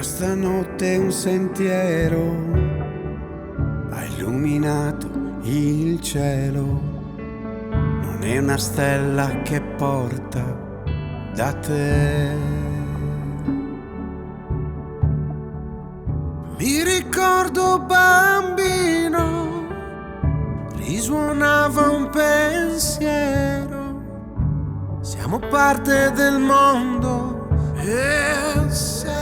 Questa notte un sentiero ha illuminato il cielo, non è una stella che porta da te. Mi ricordo bambino, risuonava un pensiero, siamo parte del mondo e se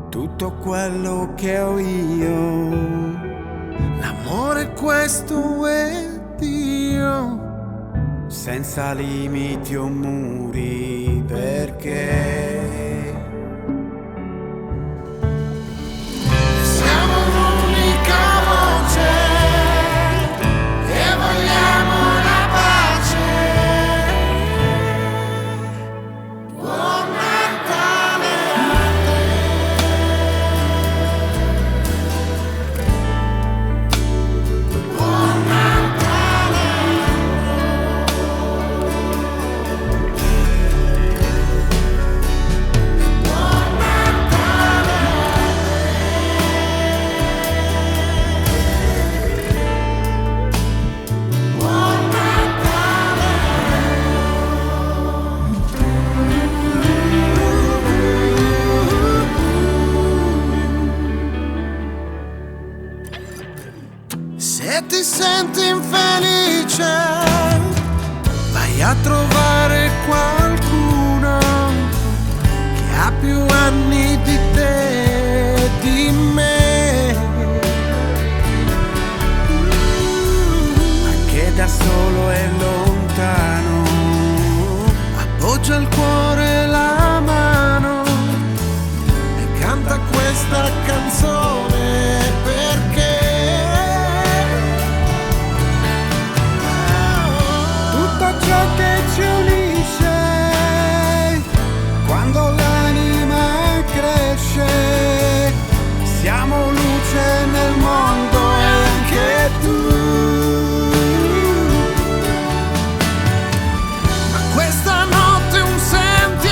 tutto quello che ho io, l'amore questo è Dio, senza limiti o muri, perché siamo l'unica voce e vogliamo la pace. Buon Natale a te. Buon Natale a te. Buon Natale a te. Buon Natale. Se ti senti infelice, vai a trovare qualcuno che ha più anni di te e di me, ma che da solo è lontano. Appoggia il cuore e la mano e canta questa canzone, perché tutto ciò che ci unisce quando l'anima cresce, siamo luce nel mondo e anche tu. Ma questa notte un sentimento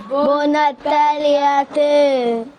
Bonat Taliate.